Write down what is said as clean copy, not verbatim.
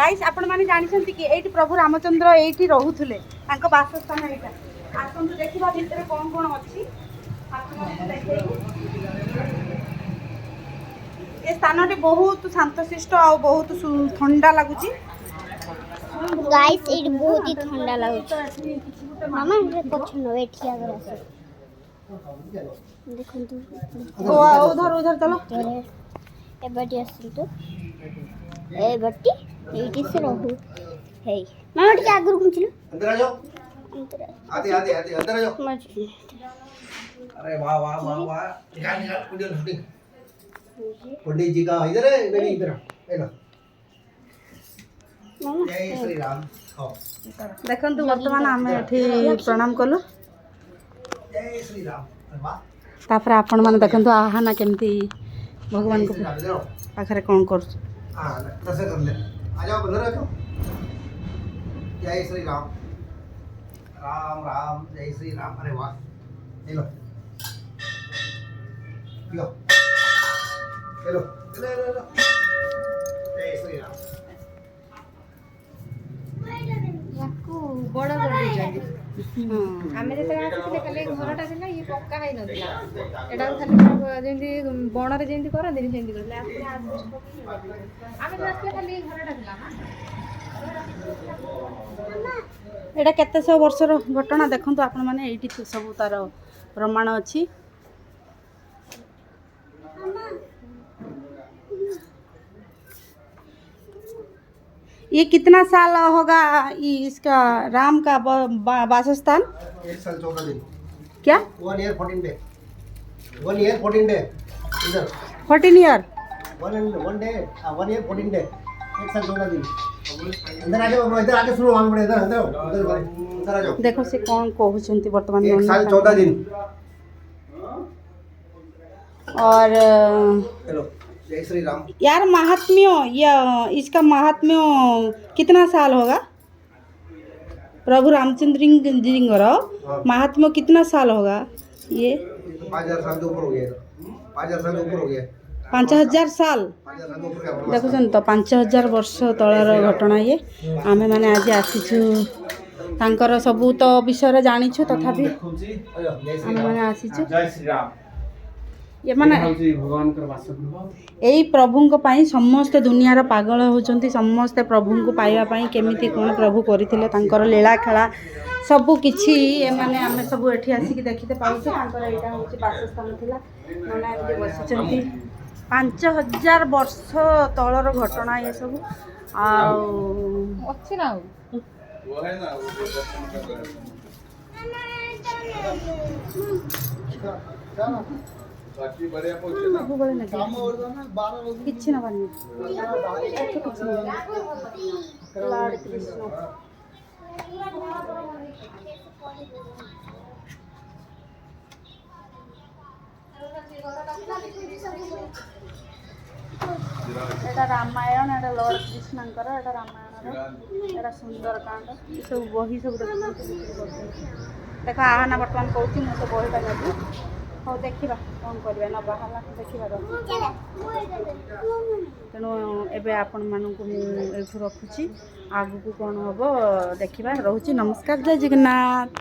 Guys आपण माने जानिसंती कि एठी प्रभु रामचंद्र एठी रहुथुले तांको वासस्थान एटा आसंतु देखिबा भितर कोन कोन अछि आपण देखैबो ए स्थानटी बहुत शांतशिष्ट और बहुत ठंडा लागुची गाइस इट बहुत ही ठंडा लागुची मामा इधर पछन बैठिया कर आसे देखन तू उधर उधर चलो ए बटी आसी तो ए बटी एटी से रहू हे मामा टी आगुर कुंचिलो अंदर आ जाओ आते आते आते अंदर आ जाओ अरे वाह वाह वाह वाह निकाल निकाल वीडियो शूटिंग पंडित जी का इधर है बेबी इधर ये लो जय श्री राम आओ देखंतु वर्तमान आमे एठी प्रणाम कलु जय श्री राम अरे वाह तापर आपण माने देखंतु आहाना केमती भगवान को पाखरे कोन कर हां कैसे कर ले आ जाओ अंदर आ जाओ जय श्री राम राम राम जय श्री राम अरे वाह ये लो लो हेलो हेलो जय श्री राम याकू बड़ कर जाई आमे जते आछिले खाली घरटा थिला ये पक्का होई नथिला एडा खाली जेंदी बणरे जेंदी करन देनी जेंदी करले आमे आछिले खाली घरटा थिला ना एटा केते सौ वर्षर घटना देखंतु आपण माने एठी सब तार प्रमाण अछि ये कितना साल होगा इसका राम का वासस्थान 1 साल 14 दिन क्या 1 year 14 day 1 year 14 day इधर 14 ईयर 1 day 1 year 14 day 1 साल 14 दिन अंदर आ जाओ इधर आके सुनो वहां पड़े इधर अंदर आ जाओ देखो से कौन कहउछंती वर्तमान 1 साल 14 दिन और हेलो जय श्री राम यार महात्म्य या इसका महात्म्य कितना साल होगा प्रभु रामचंद्र जी का महात्म्य कितना साल होगा ये 5000 साल के ऊपर हो गया 5000 साल के ऊपर हो गया 5000 साल 5000 साल के ऊपर का देखुन तो 5000 वर्ष तलर घटना ये आमे माने आज आसीछु तांकर सबू तो विषय जानिछु तथापि आमे माने आसीछु जय श्री राम ये माने भगवान कर वासगृह एई प्रभुଙ୍କ ପାଇଁ ସମସ୍ତେ ଦୁନିଆର ପାଗଳ ହେଉଛନ୍ତି ସମସ୍ତେ ପ୍ରଭୁଙ୍କୁ ପାଇବା ପାଇଁ କେମିତି କ'ଣ ପ୍ରଭୁ କରିଥିଲେ ତାଙ୍କର ଲୀଳା ଖେଳା ସବୁ କିଛି ଏମାନେ ଆମେ ସବୁ ଏଠି ଆସିକି ଦେଖିତେ ପାଉଛୁ ତାଙ୍କର ଏଇଟା ହେଉଛି ବାସସ୍ଥାନ ଥିଲା ମାନେ ଏମିତି ବସିଛନ୍ତି 5000 ବର୍ଷ ତଳର ଘଟଣା ଏ ସବୁ ଆଉ ଅଛି ନା बाकी बढ़िया पहुंचे ना ସବୁବେଳେ ଲାଗେ କିଛି ନବାନି ଏଠି କିଛି ନାହିଁ ଲାର୍ଡ କୃଷ୍ଣ एटा रामायण एटा लॉर्ड कृष्णଙ୍କର एटा रामायणର एटा सुंदरकांड ये सब बही सब देखा आहाना वर्तमान कहूँ मुझे तो बहीटा नेबी हौ देखा कौन करवा ना बाहर देखा तेणु एबे आपण मानू रखुची आगु को कौन हम देखा रोची नमस्कार जय जगन्नाथ।